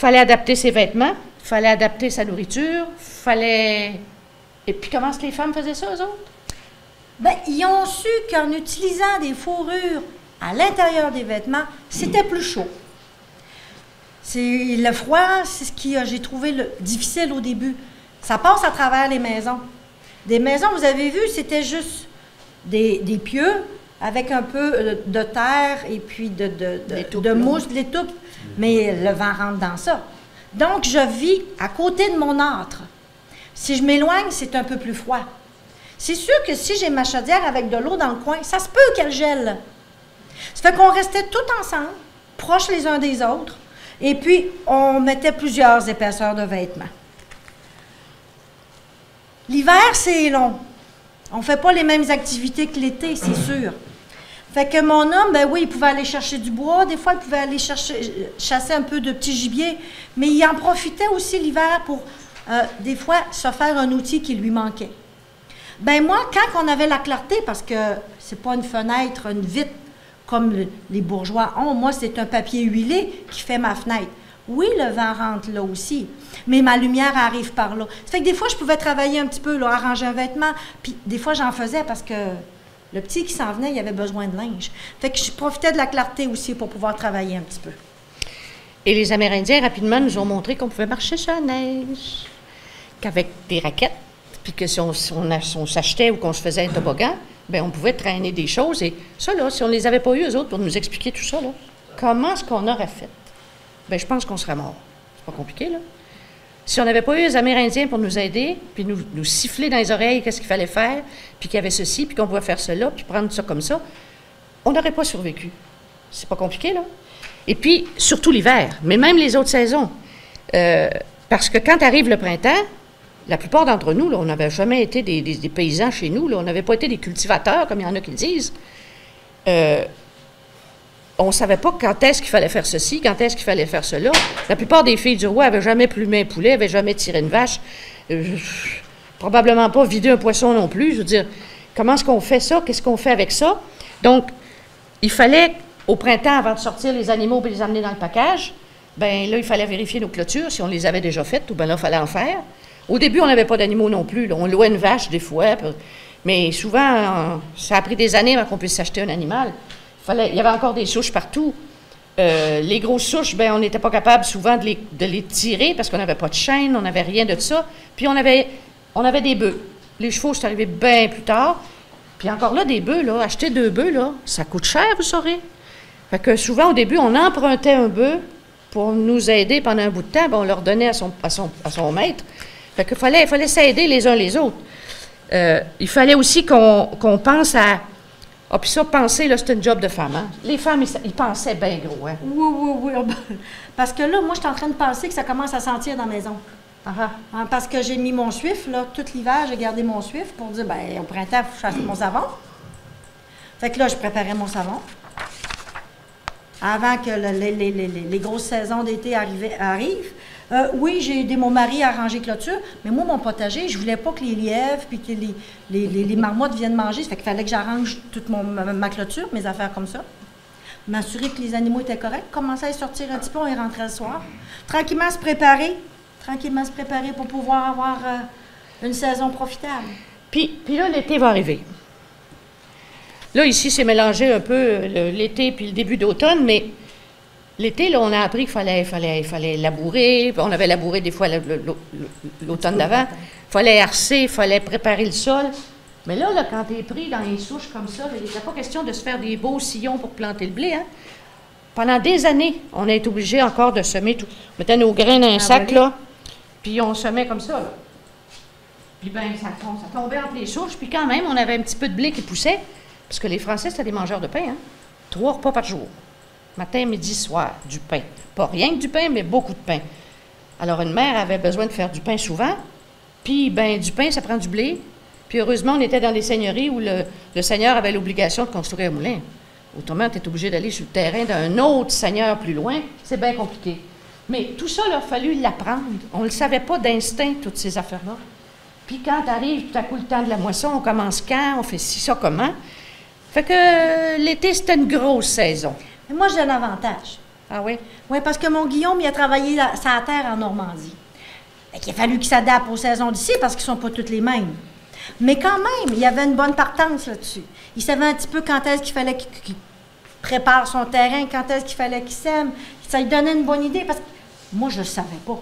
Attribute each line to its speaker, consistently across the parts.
Speaker 1: fallait adapter ses vêtements, fallait adapter sa nourriture, fallait... Et puis comment est-ce que les femmes faisaient ça, eux autres?
Speaker 2: Bien, ils ont su qu'en utilisant des fourrures à l'intérieur des vêtements, c'était plus chaud. C'est le froid, c'est ce que j'ai trouvé difficile au début. Ça passe à travers les maisons. Des maisons, vous avez vu, c'était juste des pieux avec un peu de terre et puis de mousse, de l'étoupe. Mais le vent rentre dans ça. Donc, je vis à côté de mon âtre. Si je m'éloigne, c'est un peu plus froid. C'est sûr que si j'ai ma chaudière avec de l'eau dans le coin, ça se peut qu'elle gèle. Ça fait qu'on restait tous ensemble, proches les uns des autres, et puis on mettait plusieurs épaisseurs de vêtements. L'hiver, c'est long. On ne fait pas les mêmes activités que l'été, c'est sûr. Fait que mon homme, ben oui, il pouvait aller chercher du bois, des fois il pouvait aller chasser un peu de petits gibiers, mais il en profitait aussi l'hiver pour, des fois, se faire un outil qui lui manquait. Ben moi, quand on avait la clarté, parce que c'est pas une fenêtre, une vitre, comme les bourgeois ont, moi, c'est un papier huilé qui fait ma fenêtre. Oui, le vent rentre là aussi, mais ma lumière arrive par là. Ça fait que des fois, je pouvais travailler un petit peu, là, arranger un vêtement, puis des fois, j'en faisais parce que le petit qui s'en venait, il avait besoin de linge. Fait que je profitais de la clarté aussi pour pouvoir travailler un petit peu.
Speaker 1: Et les Amérindiens, rapidement, nous ont montré qu'on pouvait marcher sur la neige, qu'avec des raquettes, puis que si on s'achetait ou qu'on se faisait un toboggan, bien, on pouvait traîner des choses. Et ça, là, si on ne les avait pas eu, eux autres, pour nous expliquer tout ça, là, comment est-ce qu'on aurait fait? Bien, je pense qu'on serait mort. C'est pas compliqué, là. Si on n'avait pas eu les Amérindiens pour nous aider, puis nous siffler dans les oreilles qu'est-ce qu'il fallait faire, puis qu'il y avait ceci, puis qu'on pouvait faire cela, puis prendre ça comme ça, on n'aurait pas survécu. C'est pas compliqué, là. Et puis, surtout l'hiver, mais même les autres saisons. Parce que quand arrive le printemps, la plupart d'entre nous, là, on n'avait jamais été des paysans chez nous, là, on n'avait pas été des cultivateurs, comme il y en a qui le disent. On ne savait pas quand est-ce qu'il fallait faire ceci, quand est-ce qu'il fallait faire cela. La plupart des filles du roi n'avaient jamais plumé un poulet, n'avaient jamais tiré une vache, probablement pas vidé un poisson non plus. Je veux dire, comment est-ce qu'on fait ça? Qu'est-ce qu'on fait avec ça? Donc, il fallait, au printemps, avant de sortir les animaux et les amener dans le package, bien là, il fallait vérifier nos clôtures, si on les avait déjà faites, ou bien là, il fallait en faire. Au début, on n'avait pas d'animaux non plus. Là. On louait une vache des fois, mais souvent, ça a pris des années avant qu'on puisse s'acheter un animal. Il y avait encore des souches partout. Les grosses souches, ben, on n'était pas capable souvent de les tirer parce qu'on n'avait pas de chaîne, on n'avait rien de ça. Puis on avait des bœufs. Les chevaux, c'est arrivé bien plus tard. Puis encore là, des bœufs, là, acheter 2 bœufs, là, ça coûte cher, vous saurez. Fait que souvent, au début, on empruntait un bœuf pour nous aider pendant un bout de temps. Ben, on leur donnait à son maître. Fait qu'il fallait s'aider les uns les autres. Il fallait aussi qu'on pense à... Ah, puis ça, penser, là, c'est un job de femme, hein? Les femmes, ils pensaient bien gros, hein?
Speaker 2: Oui. Parce que là, moi, je suis en train de penser que ça commence à sentir dans la maison. Hein, parce que j'ai mis mon suif, là, tout l'hiver, j'ai gardé mon suif pour dire, bien, au printemps, il faut chasser mon savon. Fait que là, je préparais mon savon. Avant que les grosses saisons d'été arrivent. Oui, j'ai aidé mon mari à ranger clôture, mais moi, mon potager, je voulais pas que les lièvres puis que les marmottes viennent manger. Ça fait qu'il fallait que j'arrange toute ma clôture, mes affaires comme ça. M'assurer que les animaux étaient corrects, commencer à sortir un petit peu, on y rentrait le soir. Tranquillement se préparer pour pouvoir avoir une saison profitable.
Speaker 1: Puis là, l'été va arriver. Là, ici, c'est mélangé un peu l'été puis le début d'automne, mais l'été, là, on a appris qu'il fallait labourer. On avait labouré des fois l'automne d'avant. Il fallait harcer, il fallait préparer le sol. Mais là, quand tu es pris dans les souches comme ça, il n'était pas question de se faire des beaux sillons pour planter le blé. Hein? Pendant des années, on a été obligé encore de semer tout. On mettait nos grains dans un sac, là, puis on semait comme ça. Là. Puis bien, ça tombait entre les souches, puis quand même, on avait un petit peu de blé qui poussait, parce que les Français, c'était des mangeurs de pain. Hein? 3 repas par jour. Matin, midi, soir, du pain. Pas rien que du pain, mais beaucoup de pain. Alors, une mère avait besoin de faire du pain souvent, puis, bien, du pain, ça prend du blé. Puis, heureusement, on était dans des seigneuries où le seigneur avait l'obligation de construire un moulin. Autrement, tu es obligé d'aller sur le terrain d'un autre seigneur plus loin. C'est bien compliqué. Mais tout ça, il a fallu l'apprendre. On ne le savait pas d'instinct, toutes ces affaires-là. Puis, quand arrive tout à coup le temps de la moisson, on commence quand, on fait ci, ça, comment. Fait que l'été, c'était une grosse saison.
Speaker 2: Mais moi, j'ai un avantage.
Speaker 1: Ah oui?
Speaker 2: Oui, parce que mon Guillaume, il a travaillé sa terre en Normandie. Il a fallu qu'il s'adapte aux saisons d'ici parce qu'ils ne sont pas toutes les mêmes. Mais quand même, il y avait une bonne partance là-dessus. Il savait un petit peu quand est-ce qu'il fallait qu'il prépare son terrain, quand est-ce qu'il fallait qu'il sème. Ça lui donnait une bonne idée parce que moi, je ne le savais pas.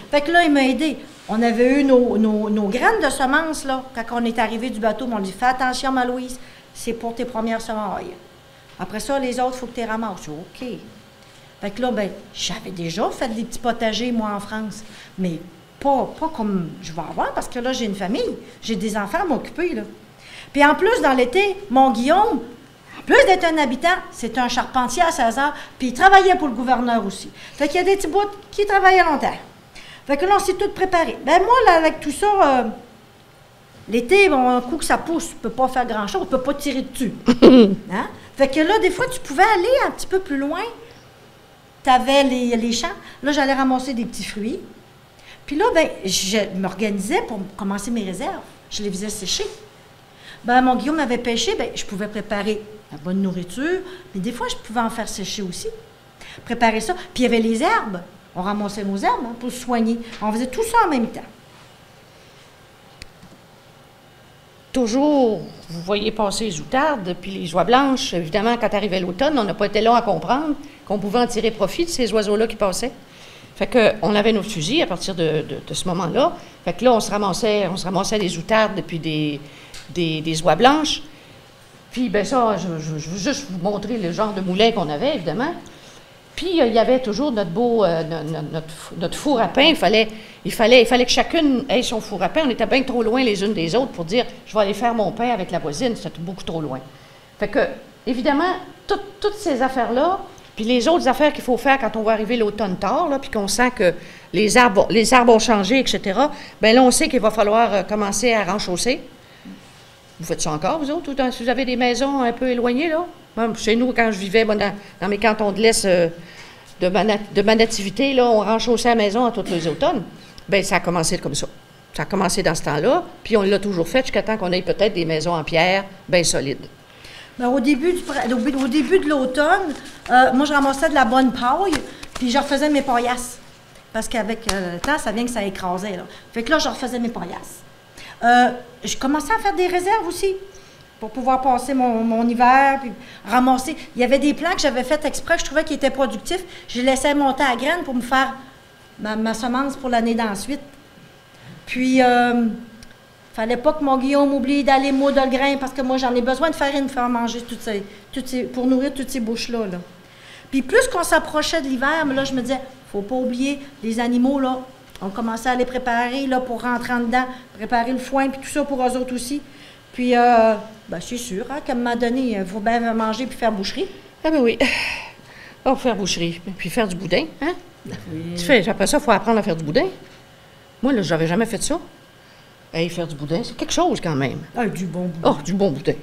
Speaker 2: Fait que là, il m'a aidé. On avait eu nos graines de semences, là, quand on est arrivé du bateau. On dit, fais attention, ma Louise, c'est pour tes premières semailles. Après ça, les autres, il faut que tu les ramasses. OK. Fait que là, ben, j'avais déjà fait des petits potagers, moi, en France. Mais pas comme je vais avoir, parce que là, j'ai une famille. J'ai des enfants à m'occuper, là. Puis en plus, dans l'été, mon Guillaume, en plus d'être un habitant, c'est un charpentier à 16 heures, puis il travaillait pour le gouverneur aussi. Fait qu'il y a des petits bouts qui travaillaient longtemps. Fait que là, on s'est tout préparé. Ben moi, là, avec tout ça, l'été, bon, un coup que ça pousse, tu ne peux pas faire grand-chose, tu ne peux pas tirer dessus. Hein? Fait que là, des fois, tu pouvais aller un petit peu plus loin. Tu avais les champs. Là, j'allais ramasser des petits fruits. Puis là, ben, je m'organisais pour commencer mes réserves. Je les faisais sécher. Ben, mon Guillaume avait pêché, ben, je pouvais préparer la bonne nourriture, mais des fois, je pouvais en faire sécher aussi. Préparer ça. Puis il y avait les herbes. On ramassait nos herbes hein, pour se soigner. On faisait tout ça en même temps.
Speaker 1: Toujours, vous voyez passer les outardes, puis les oies blanches. Évidemment, quand arrivait l'automne, on n'a pas été long à comprendre qu'on pouvait en tirer profit de ces oiseaux-là qui passaient. Fait qu'on avait nos fusils à partir de ce moment-là. Fait que là, on se ramassait des outardes puis des oies blanches. Puis, ben ça, je veux juste vous montrer le genre de moulin qu'on avait, évidemment. Puis, il y avait toujours notre beau, notre four à pain. Il fallait que chacune ait son four à pain. On était bien trop loin les unes des autres pour dire, je vais aller faire mon pain avec la voisine. C'était beaucoup trop loin. Fait que, évidemment, toutes ces affaires-là, puis les autres affaires qu'il faut faire quand on va arriver l'automne tard, là, puis qu'on sent que les arbres ont changé, etc., bien là, on sait qu'il va falloir commencer à renchausser. Vous faites ça encore, vous autres, si vous avez des maisons un peu éloignées, là? Bon, chez nous, quand je vivais dans mes cantons de l'Est de ma nativité, là, on renchaussait la maison à tous les automnes. Bien, ça a commencé comme ça. Ça a commencé dans ce temps-là, puis on l'a toujours fait jusqu'à temps qu'on ait peut-être des maisons en pierre bien solides.
Speaker 2: Bien, au début de l'automne, moi, je ramassais de la bonne paille, puis je refaisais mes paillasses. Parce qu'avec le temps, ça vient que ça écrasait, là. Fait que là, je refaisais mes paillasses. Je commençais à faire des réserves aussi, pour pouvoir passer mon hiver, puis ramasser. Il y avait des plants que j'avais fait exprès, je trouvais qu'ils étaient productifs. Je les laissais monter à graines pour me faire ma semence pour l'année d'ensuite. Puis, fallait pas que mon Guillaume oublie d'aller moudre le grain, parce que moi, j'en ai besoin de farine pour faire manger pour nourrir toutes ces bouches-là. Là. Puis, plus qu'on s'approchait de l'hiver, mais là, je me disais, faut pas oublier, les animaux, là, on commençait à les préparer, là, pour rentrer en dedans, préparer le foin, puis tout ça pour eux autres aussi. Puis, ben, c'est sûr, hein, qu'à un moment donné, il faut bien manger puis faire boucherie.
Speaker 1: Ah ben oui. Oh, faire boucherie, puis faire du boudin, hein? Oui. Après ça, il faut apprendre à faire du boudin. Moi, là, j'avais jamais fait ça. Hey, faire du boudin, c'est quelque chose quand même.
Speaker 2: Ah, du bon boudin.
Speaker 1: Oh, du bon boudin.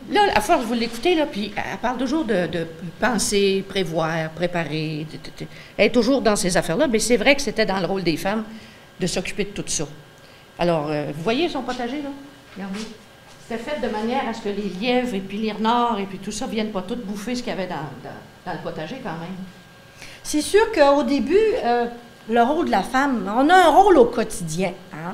Speaker 1: Là, à force, vous l'écoutez, là, puis elle parle toujours de penser, prévoir, préparer. Elle est toujours dans ces affaires-là, mais c'est vrai que c'était dans le rôle des femmes de s'occuper de tout ça. Alors, vous voyez son potager, là? Regardez. C'était fait de manière à ce que les lièvres et puis les renards et puis tout ça ne viennent pas tout bouffer ce qu'il y avait dans le potager quand même.
Speaker 2: C'est sûr qu'au début, le rôle de la femme, on a un rôle au quotidien. Hein?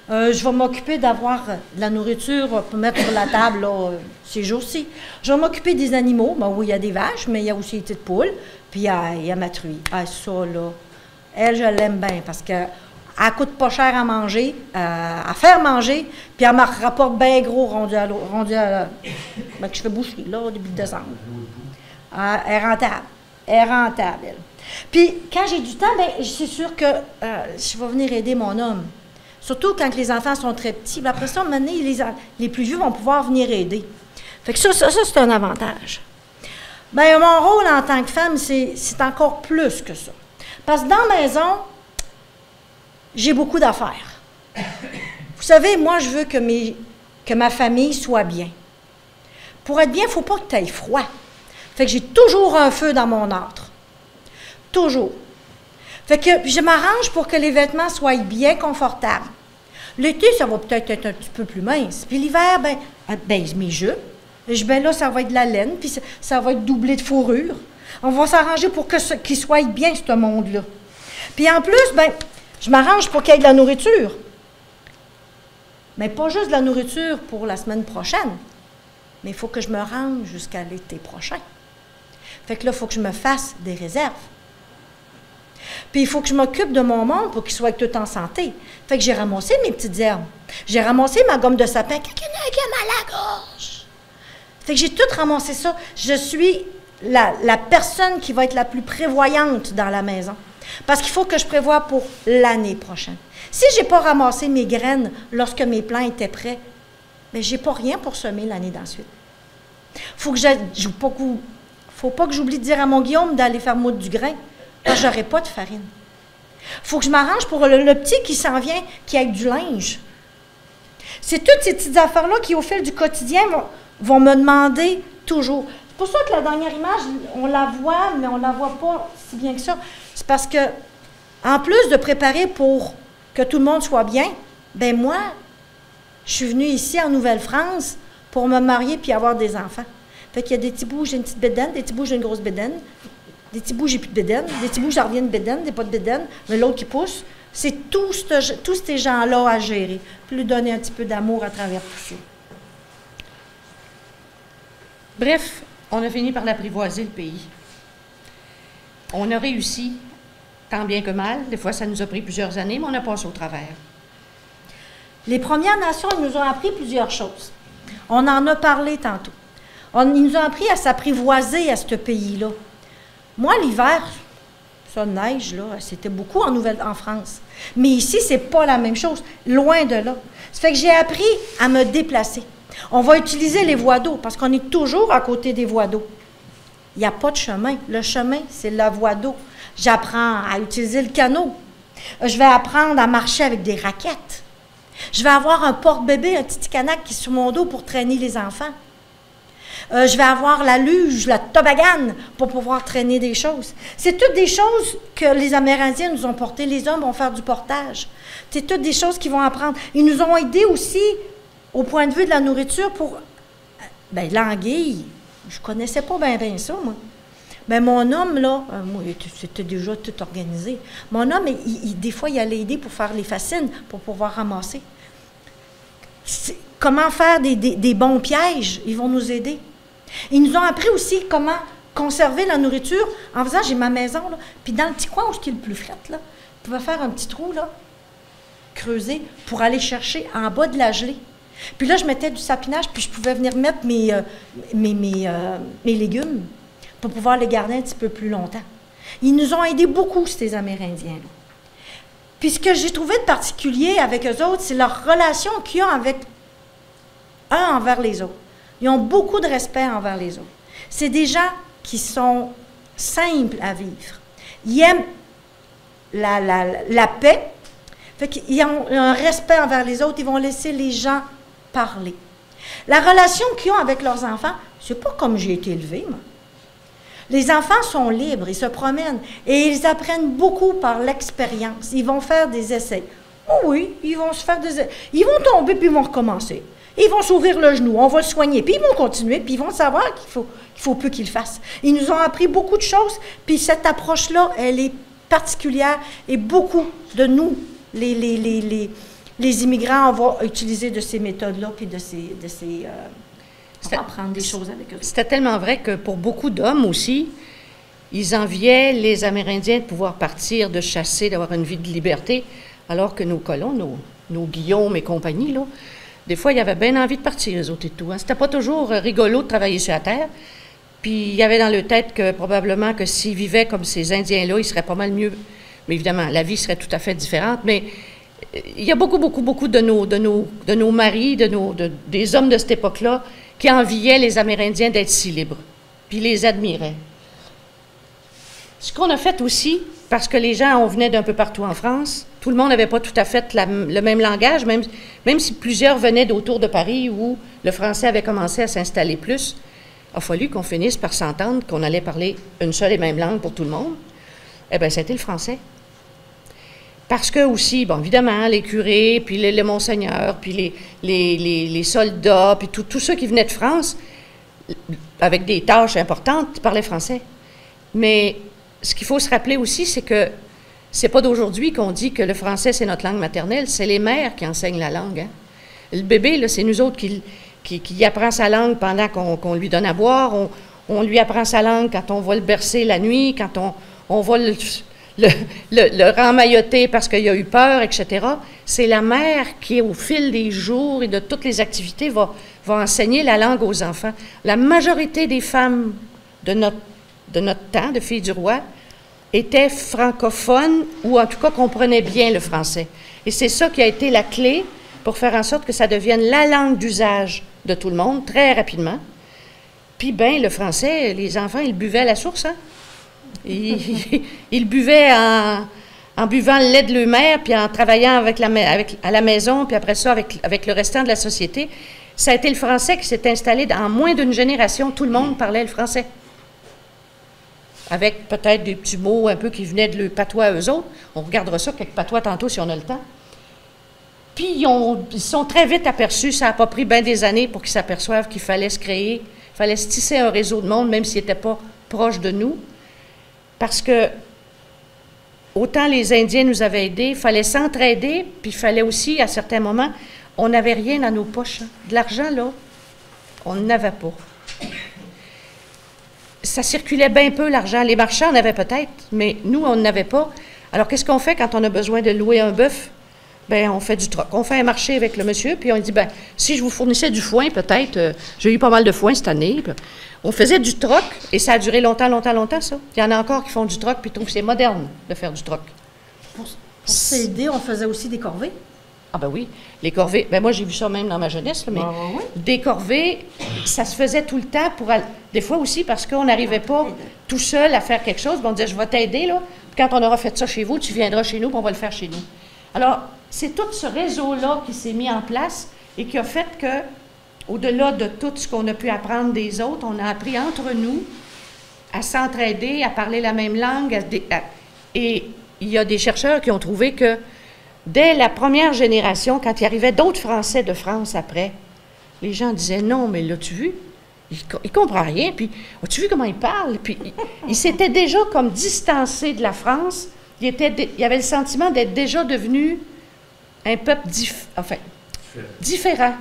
Speaker 2: Je vais m'occuper d'avoir de la nourriture pour mettre sur la table là, ces jours-ci. Je vais m'occuper des animaux. Ben oui, il y a des vaches, mais il y a aussi des petites poules. Puis il y a ma truie. Ah, ça, là, elle, je l'aime bien parce que elle coûte pas cher à manger, à faire manger, puis elle me rapporte bien gros rendu à ben, que je fais boucherie, là, au début de décembre. Elle est rentable. Elle est rentable, elle. Puis, quand j'ai du temps, bien, c'est sûr que je vais venir aider mon homme. Surtout quand les enfants sont très petits. Bien, après ça, à un moment donné, les plus vieux vont pouvoir venir aider. Fait que ça c'est un avantage. Bien, mon rôle en tant que femme, c'est encore plus que ça. Parce que dans la maison, j'ai beaucoup d'affaires. Vous savez, moi, je veux que ma famille soit bien. Pour être bien, il ne faut pas que tu aies froid. Fait que j'ai toujours un feu dans mon âtre. Toujours. Fait que je m'arrange pour que les vêtements soient bien confortables. L'été, ça va peut-être être un petit peu plus mince. Puis l'hiver, ben mes jupes, ben là, ça va être de la laine, puis ça va être doublé de fourrure. On va s'arranger pour qu'il soit bien, ce monde-là. Puis en plus, ben, je m'arrange pour qu'il y ait de la nourriture. Mais pas juste de la nourriture pour la semaine prochaine, mais il faut que je me rende jusqu'à l'été prochain. Fait que là, il faut que je me fasse des réserves. Puis il faut que je m'occupe de mon monde pour qu'il soit tout en santé. Fait que j'ai ramassé mes petites herbes. J'ai ramassé ma gomme de sapin. Quelqu'un a mal à la gorge. Fait que j'ai tout ramassé ça. Je suis la personne qui va être la plus prévoyante dans la maison. Parce qu'il faut que je prévoie pour l'année prochaine. Si je n'ai pas ramassé mes graines lorsque mes plants étaient prêts, bien, je n'ai pas rien pour semer l'année d'ensuite. Faut pas que j'oublie de dire à mon Guillaume d'aller faire moudre du grain, parce que je n'aurai pas de farine. Faut que je m'arrange pour le petit qui s'en vient, qui ait du linge. C'est toutes ces petites affaires-là qui, au fil du quotidien, vont me demander toujours. C'est pour ça que la dernière image, on la voit, mais on ne la voit pas si bien que ça. C'est parce que, en plus de préparer pour que tout le monde soit bien, ben moi, je suis venue ici en Nouvelle-France pour me marier puis avoir des enfants. Fait qu'il y a des petits bouts, j'ai une petite bédaine, des petits bouts, j'ai une grosse bédaine, des petits bouts, j'ai plus de bédaine, des petits bouts, j'en reviens de bédaine, des pas de bédaine, mais l'autre qui pousse. C'est tous ces gens-là à gérer, puis lui donner un petit peu d'amour à travers tout ça.
Speaker 1: Bref, on a fini par l'apprivoiser, le pays. On a réussi, tant bien que mal. Des fois, ça nous a pris plusieurs années, mais on a passé au travers.
Speaker 2: Les Premières Nations, ils nous ont appris plusieurs choses. On en a parlé tantôt. Ils nous ont appris à s'apprivoiser à ce pays-là. Moi, l'hiver, ça neige, là, c'était beaucoup en France. Mais ici, c'est pas la même chose, loin de là. Ça fait que j'ai appris à me déplacer. On va utiliser les voies d'eau, parce qu'on est toujours à côté des voies d'eau. Il n'y a pas de chemin. Le chemin, c'est la voie d'eau. J'apprends à utiliser le canot. Je vais apprendre à marcher avec des raquettes. Je vais avoir un porte-bébé, un petit canac qui est sur mon dos pour traîner les enfants. Je vais avoir la luge, la toboggan pour pouvoir traîner des choses. C'est toutes des choses que les Amérindiens nous ont portées. Les hommes vont faire du portage. C'est toutes des choses qu'ils vont apprendre. Ils nous ont aidés aussi au point de vue de la nourriture pour... Bien, l'anguille, je ne connaissais pas bien ça, moi. Bien, mon homme, là, moi, c'était déjà tout organisé. Mon homme, des fois, il allait aider pour faire les fascines, pour pouvoir ramasser. Comment faire des bons pièges, ils vont nous aider. Ils nous ont appris aussi comment conserver la nourriture en faisant, j'ai ma maison, là, puis dans le petit coin où il est le plus fret, là, je pouvais faire un petit trou, là, creuser, pour aller chercher en bas de la gelée. Puis là, je mettais du sapinage, puis je pouvais venir mettre mes légumes pour pouvoir les garder un petit peu plus longtemps. Ils nous ont aidés beaucoup, ces Amérindiens-là. Puis ce que j'ai trouvé de particulier avec eux autres, c'est leur relation qu'ils ont avec un envers les autres. Ils ont beaucoup de respect envers les autres. C'est des gens qui sont simples à vivre. Ils aiment la paix. Fait qu'ils ont un respect envers les autres. Ils vont laisser les gens parler. La relation qu'ils ont avec leurs enfants, c'est pas comme j'ai été élevée, moi. Les enfants sont libres, ils se promènent et ils apprennent beaucoup par l'expérience. Ils vont faire des essais. Oh oui, ils vont se faire des essais. Ils vont tomber puis ils vont recommencer. Ils vont s'ouvrir le genou, on va le soigner, puis ils vont continuer, puis ils vont savoir qu'il faut peu qu'ils le fassent. Ils nous ont appris beaucoup de choses, puis cette approche-là, elle est particulière et beaucoup de nous, les immigrants, on va utiliser de ces méthodes-là, puis on va apprendre des choses avec eux.
Speaker 1: C'était tellement vrai que pour beaucoup d'hommes aussi, ils enviaient les Amérindiens de pouvoir partir, de chasser, d'avoir une vie de liberté, alors que nos colons, nos Guillaume et compagnie, là, des fois, ils avaient bien envie de partir, eux autres et tout. Hein. C'était pas toujours rigolo de travailler sur la terre. Puis, il y avait dans leur tête que probablement que s'ils vivaient comme ces Indiens-là, ils seraient pas mal mieux. Mais évidemment, la vie serait tout à fait différente. Mais il y a beaucoup de nos maris, des hommes de cette époque-là, qui enviaient les Amérindiens d'être si libres. Puis, ils les admiraient. Ce qu'on a fait aussi, parce que les gens, on venait d'un peu partout en France, tout le monde n'avait pas tout à fait le même langage, même si plusieurs venaient d'autour de Paris où le français avait commencé à s'installer plus, il a fallu qu'on finisse par s'entendre qu'on allait parler une seule et même langue pour tout le monde. Eh bien, c'était le français. Parce que aussi, bon, évidemment, les curés, puis les monseigneurs, puis les soldats, puis tous ceux qui venaient de France, avec des tâches importantes, ils parlaient français. Mais ce qu'il faut se rappeler aussi, c'est que c'est pas d'aujourd'hui qu'on dit que le français, c'est notre langue maternelle, c'est les mères qui enseignent la langue. Hein. Le bébé, là, c'est nous autres qui apprend sa langue pendant qu'on lui donne à boire. On lui apprend sa langue quand on va le bercer la nuit, quand on va le remmailloter parce qu'il a eu peur, etc. C'est la mère qui, au fil des jours et de toutes les activités, va enseigner la langue aux enfants. La majorité des femmes de notre temps, de filles du roi, étaient francophones ou en tout cas comprenaient bien le français. Et c'est ça qui a été la clé pour faire en sorte que ça devienne la langue d'usage de tout le monde, très rapidement. Puis, bien, le français, les enfants, ils buvaient à la source, hein? Ils buvaient en buvant le lait de leur mère, puis en travaillant à la maison, puis après ça, avec le restant de la société. Ça a été le français qui s'est installé en moins d'une génération. Tout le monde parlait le français. Avec peut-être des petits mots un peu qui venaient de leur patois à eux autres. On regardera ça, quelques patois tantôt, si on a le temps. Puis, ils sont très vite aperçus, ça n'a pas pris bien des années pour qu'ils s'aperçoivent qu'il fallait se créer, il fallait se tisser un réseau de monde, même s'il n'était pas proche de nous. Parce que, autant les Indiens nous avaient aidés, il fallait s'entraider, puis il fallait aussi, à certains moments, on n'avait rien dans nos poches. Hein. De l'argent, là, on n'avait pas. Ça circulait bien peu, l'argent. Les marchands en avaient peut-être, mais nous, on n'avait pas. Alors, qu'est-ce qu'on fait quand on a besoin de louer un bœuf? Bien, on fait du troc. On fait un marché avec le monsieur, puis on dit, bien, si je vous fournissais du foin, peut-être, j'ai eu pas mal de foin cette année. Puis on faisait du troc, et ça a duré longtemps, ça. Il y en a encore qui font du troc, puis trouvent que c'est moderne de faire du troc.
Speaker 2: Pour s'aider, on faisait aussi des corvées.
Speaker 1: Ah ben oui, les corvées. Ben moi, j'ai vu ça même dans ma jeunesse, là, mais oui. Des corvées, ça se faisait tout le temps des fois aussi parce qu'on n'arrivait pas tout seul à faire quelque chose. Ben, on disait, je vais t'aider, là. Puis quand on aura fait ça chez vous, tu viendras chez nous, puis on va le faire chez nous. Alors, c'est tout ce réseau-là qui s'est mis en place et qui a fait que, au-delà de tout ce qu'on a pu apprendre des autres, on a appris entre nous à s'entraider, à parler la même langue. Et il y a des chercheurs qui ont trouvé que dès la première génération, quand il arrivait d'autres Français de France après, les gens disaient, non, mais l'as-tu vu? Il ne comprend rien. Puis, as-tu vu comment il parle? Puis, il s'était déjà comme distancé de la France. Il avait le sentiment d'être déjà devenu un peuple différent,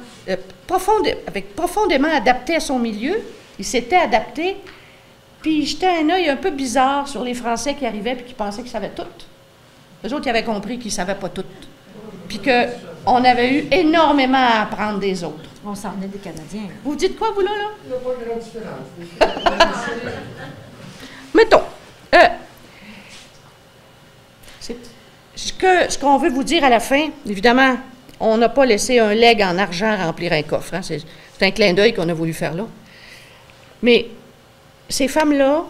Speaker 1: profondément adapté à son milieu. Il s'était adapté, puis il jetait un œil un peu bizarre sur les Français qui arrivaient et qui pensaient qu'ils savaient tout. Eux autres, ils avaient compris qu'ils ne savaient pas tout. Puis qu'on avait eu énormément à apprendre des autres.
Speaker 2: On s'en est des Canadiens.
Speaker 1: Vous dites quoi, vous, là?
Speaker 3: Il n'y a pas de grande différence.
Speaker 1: Mettons, ce qu'on veut vous dire à la fin, évidemment, on n'a pas laissé un leg en argent remplir un coffre. Hein, c'est un clin d'œil qu'on a voulu faire là. Mais ces femmes-là,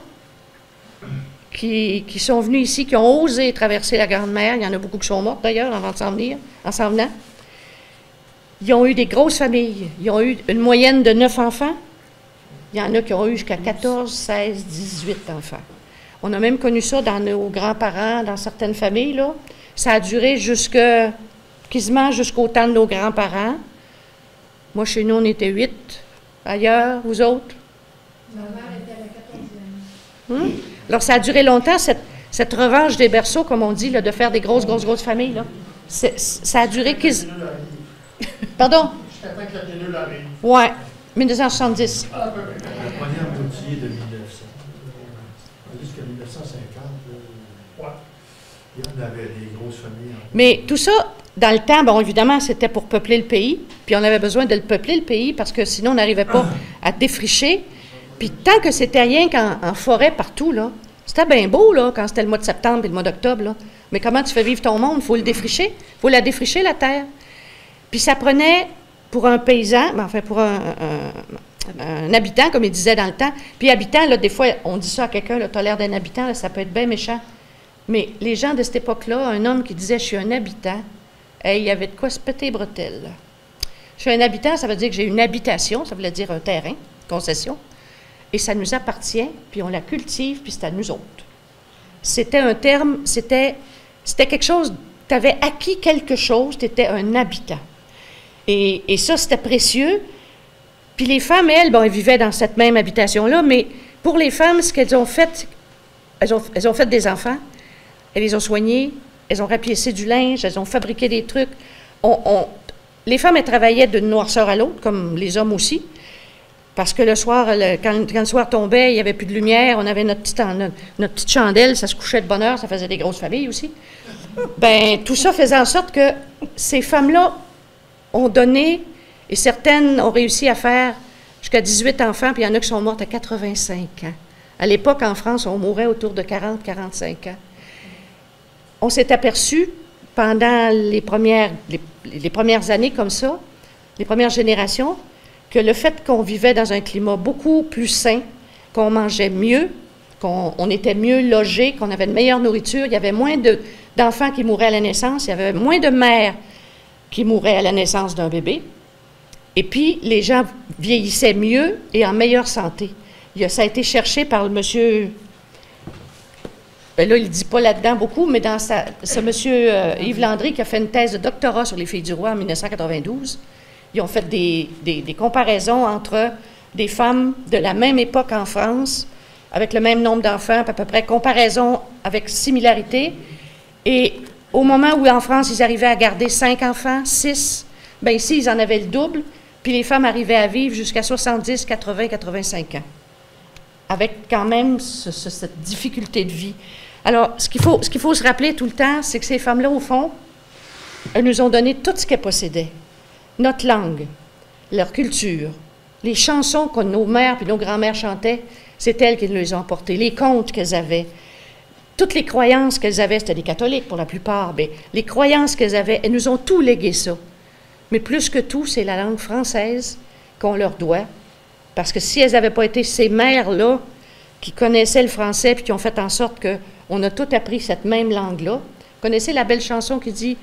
Speaker 1: qui sont venues ici, qui ont osé traverser la Grande Mer, il y en a beaucoup qui sont mortes d'ailleurs avant de s'en venant, ils ont eu des grosses familles. Ils ont eu une moyenne de 9 enfants. Il y en a qui ont eu jusqu'à 14, 16, 18 enfants. On a même connu ça dans nos grands-parents, dans certaines familles, là. Ça a duré quasiment jusqu'au temps de nos grands-parents. Moi, chez nous, on était 8. Ailleurs, vous autres?
Speaker 4: Ma mère était la 14e.
Speaker 1: Alors, ça a duré longtemps, cette revanche des berceaux, comme on dit, là, de faire des grosses familles, là. Ça a duré quasiment... Pardon?
Speaker 3: Jusqu'à temps que la pilule arrive.
Speaker 1: Oui, 1970.
Speaker 3: Ah, ben,
Speaker 5: La première moitié de 1900. Jusqu'à 1950,
Speaker 3: ouais.
Speaker 5: il y en avait des grosses familles.
Speaker 1: Mais tout ça, dans le temps, bon, évidemment, c'était pour peupler le pays. Puis on avait besoin de le peupler, le pays, parce que sinon, on n'arrivait pas à défricher. Puis tant que c'était rien qu'en forêt partout, là, c'était bien beau, là, quand c'était le mois de septembre et le mois d'octobre, là. Mais comment tu fais vivre ton monde? Il faut le défricher. Il faut la défricher, la terre. Puis ça prenait, pour un paysan, ben, enfin, pour un habitant, comme il disait dans le temps. Puis habitant, là, des fois, on dit ça à quelqu'un, là, t'as l'air d'un habitant, là, ça peut être bien méchant. Mais les gens de cette époque-là, un homme qui disait « je suis un habitant », il y avait de quoi se péter les bretelles. Je suis un habitant, ça veut dire que j'ai une habitation, ça voulait dire un terrain, concession, et ça nous appartient, puis on la cultive, puis c'est à nous autres. C'était un terme, c'était quelque chose, tu avais acquis quelque chose, tu étais un habitant. Et ça, c'était précieux. Puis les femmes, elles, bon, elles vivaient dans cette même habitation-là, mais pour les femmes, ce qu'elles ont fait, elles ont fait des enfants, elles les ont soignés, elles ont rapiécé du linge, elles ont fabriqué des trucs. Les femmes, elles travaillaient d'une noirceur à l'autre, comme les hommes aussi, parce que le soir, quand le soir tombait, il n'y avait plus de lumière, on avait notre petite chandelle, ça se couchait de bonne heure, ça faisait des grosses familles aussi. Bien, tout ça faisait en sorte que ces femmes-là ont donné, et certaines ont réussi à faire jusqu'à 18 enfants, puis il y en a qui sont mortes à 85 ans. À l'époque, en France, on mourait autour de 40-45 ans. On s'est aperçu, pendant les premières années comme ça, les premières générations, que le fait qu'on vivait dans un climat beaucoup plus sain, qu'on mangeait mieux, qu'on était mieux logés, qu'on avait de meilleure nourriture, il y avait moins d'enfants qui mouraient à la naissance, il y avait moins de mères qui mouraient à la naissance d'un bébé, et puis les gens vieillissaient mieux et en meilleure santé. Ça a été cherché par le monsieur, là il ne dit pas là-dedans beaucoup, mais dans ce monsieur Yves Landry qui a fait une thèse de doctorat sur les filles du roi en 1992, ils ont fait des comparaisons entre des femmes de la même époque en France, avec le même nombre d'enfants, à peu près, comparaison avec similarité. Et au moment où en France, ils arrivaient à garder 5 enfants, 6, bien ici, ils en avaient le double, puis les femmes arrivaient à vivre jusqu'à 70, 80, 85 ans, avec quand même cette difficulté de vie. Alors, ce qu'il faut se rappeler tout le temps, c'est que ces femmes-là, au fond, elles nous ont donné tout ce qu'elles possédaient. Notre langue, leur culture, les chansons que nos mères et nos grands-mères chantaient, c'est elles qui nous les ont apportées, les contes qu'elles avaient, toutes les croyances qu'elles avaient, c'était des catholiques pour la plupart, mais les croyances qu'elles avaient, elles nous ont tout légué ça. Mais plus que tout, c'est la langue française qu'on leur doit, parce que si elles n'avaient pas été ces mères-là qui connaissaient le français puis qui ont fait en sorte qu'on a tout appris cette même langue-là, vous connaissez la belle chanson qui dit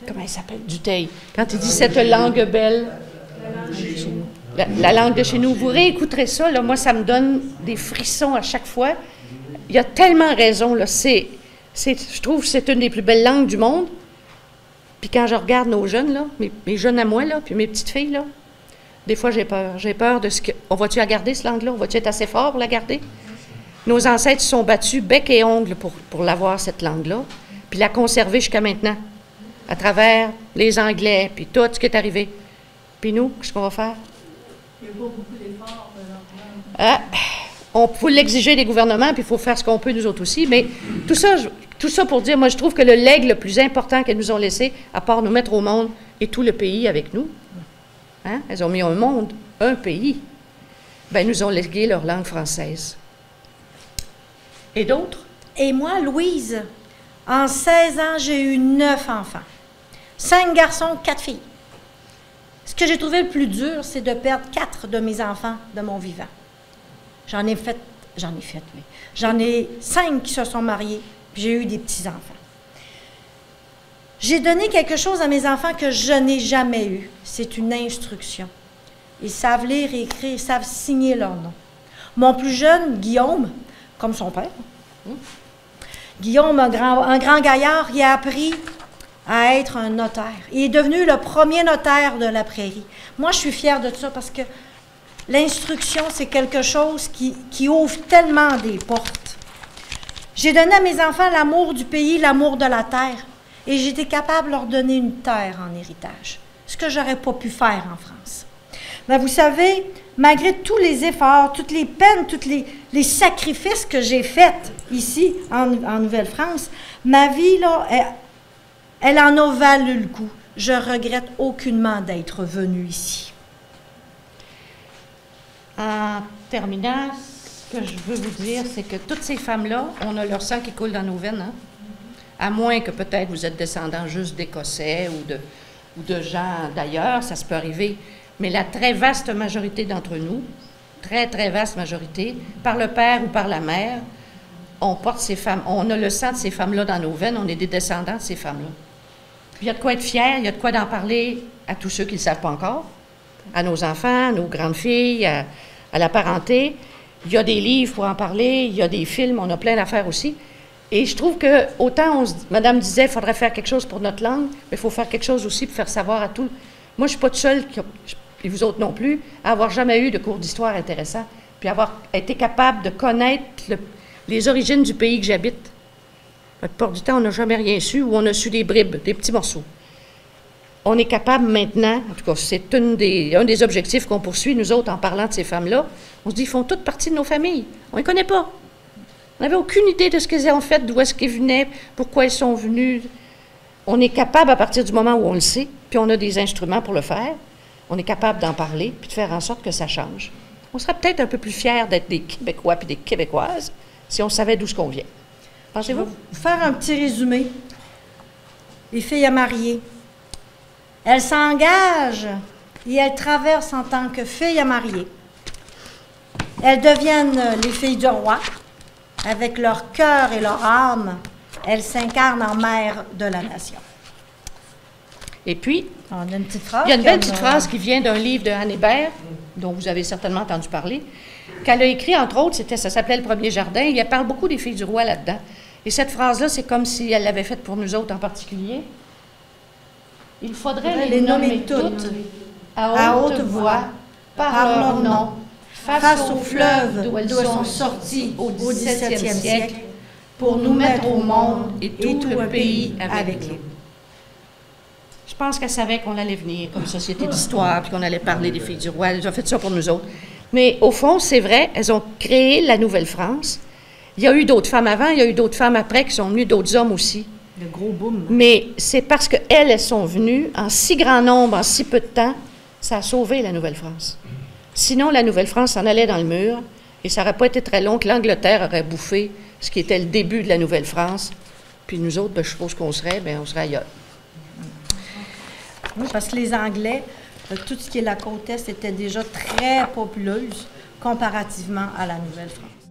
Speaker 1: comment il s'appelle? Dutheil. Quand il dit « cette langue belle », la langue de chez nous. Vous réécouterez ça, là, moi, ça me donne des frissons à chaque fois. Il y a tellement raison, là. Je trouve que c'est une des plus belles langues du monde. Puis quand je regarde nos jeunes, là, mes jeunes à moi, là, puis mes petites filles, là, des fois, j'ai peur. J'ai peur de ce que... On va-tu la garder, cette langue-là? On va-tu être assez fort pour la garder? Nos ancêtres se sont battus bec et ongles pour l'avoir, cette langue-là, puis la conserver jusqu'à maintenant, à travers les Anglais, puis tout ce qui est arrivé. Puis nous, qu'est-ce qu'on va faire?
Speaker 4: Il n'y a pas beaucoup d'efforts.
Speaker 1: On peut l'exiger des gouvernements, puis il faut faire ce qu'on peut, nous autres aussi, mais tout ça pour dire, moi, je trouve que le legs le plus important qu'elles nous ont laissé, à part nous mettre au monde, et tout le pays avec nous, hein? Elles ont mis un monde, un pays, bien, nous ont légué leur langue française. Et d'autres?
Speaker 2: Et moi, Louise, en 16 ans, j'ai eu 9 enfants. 5 garçons, 4 filles. Ce que j'ai trouvé le plus dur, c'est de perdre 4 de mes enfants de mon vivant. J'en ai 5 qui se sont mariés, puis j'ai eu des petits-enfants. J'ai donné quelque chose à mes enfants que je n'ai jamais eu. C'est une instruction. Ils savent lire et écrire, ils savent signer leur nom. Mon plus jeune, Guillaume, comme son père, Guillaume, un grand gaillard, il a appris à être un notaire. Il est devenu le premier notaire de la prairie. Moi, je suis fière de ça parce que l'instruction, c'est quelque chose qui ouvre tellement des portes. J'ai donné à mes enfants l'amour du pays, l'amour de la terre, et j'ai été capable de leur donner une terre en héritage, ce que je n'aurais pas pu faire en France. Mais vous savez, malgré tous les efforts, toutes les peines, tous les sacrifices que j'ai faits ici, en Nouvelle-France, ma vie, là, elle en a valu le coup. Je regrette aucunement d'être venue ici.
Speaker 1: En terminant, ce que je veux vous dire, c'est que toutes ces femmes-là, on a leur sang qui coule dans nos veines, hein? À moins que peut-être vous êtes descendants juste d'Écossais ou de gens d'ailleurs, ça se peut arriver. Mais la très vaste majorité d'entre nous, très, très vaste majorité, par le père ou par la mère, on porte ces femmes, on a le sang de ces femmes-là dans nos veines, on est des descendants de ces femmes-là. Puis il y a de quoi être fier, il y a de quoi d'en parler à tous ceux qui ne le savent pas encore, à nos enfants, à nos grandes filles, à la parenté. Il y a des livres pour en parler, il y a des films, on a plein d'affaires aussi. Et je trouve que, autant Madame disait, il faudrait faire quelque chose pour notre langue, mais il faut faire quelque chose aussi pour faire savoir à tout. Moi, je ne suis pas toute seule, et vous autres non plus, à avoir jamais eu de cours d'histoire intéressant. puis avoir été capable de connaître les origines du pays que j'habite. La plupart du temps, on n'a jamais rien su ou on a su des bribes, des petits morceaux. On est capable maintenant, en tout cas, c'est un des objectifs qu'on poursuit, nous autres, en parlant de ces femmes-là. On se dit, ils font toutes partie de nos familles. On ne les connaît pas. On n'avait aucune idée de ce qu'elles ont fait, d'où est-ce qu'elles venaient, pourquoi elles sont venues. On est capable, à partir du moment où on le sait, puis on a des instruments pour le faire, on est capable d'en parler, puis de faire en sorte que ça change. On serait peut-être un peu plus fiers d'être des Québécois puis des Québécoises si on savait d'où ce qu'on vient. Pensez-vous?
Speaker 2: Je vais vous faire un petit résumé. Les filles à marier. Elles s'engagent et elles traversent en tant que filles à marier. Elles deviennent les filles du roi. Avec leur cœur et leur âme, elles s'incarnent en mère de la nation.
Speaker 1: Et puis,
Speaker 2: On a une petite phrase.
Speaker 1: il y a une belle petite phrase qui vient d'un livre de Anne Hébert, dont vous avez certainement entendu parler, qu'elle a écrit, entre autres, ça s'appelait Le Premier Jardin, et elle parle beaucoup des filles du roi là-dedans. Et cette phrase-là, c'est comme si elle l'avait faite pour nous autres en particulier. Il faudrait les nommer toutes à haute voix, par leur nom, face au fleuve d'où elles sont sorties au XVIIe siècle, pour nous mettre au monde et tout le pays avec nous. Je pense qu'elle savait qu'on allait venir comme société d'histoire, puis qu'on allait parler des filles du roi. Elles ont fait ça pour nous autres. Mais au fond, c'est vrai, elles ont créé la Nouvelle-France. Il y a eu d'autres femmes avant, il y a eu d'autres femmes après qui sont venues, d'autres hommes aussi.
Speaker 2: Le gros boom.
Speaker 1: Mais c'est parce qu'elles, elles sont venues en si grand nombre, en si peu de temps, ça a sauvé la Nouvelle-France. Sinon, la Nouvelle-France s'en allait dans le mur, et ça n'aurait pas été très long que l'Angleterre aurait bouffé ce qui était le début de la Nouvelle-France. Puis nous autres, je suppose qu'on serait, on serait ailleurs.
Speaker 2: Oui, parce que les Anglais, tout ce qui est la côte Est était déjà très populeuse comparativement à la Nouvelle-France.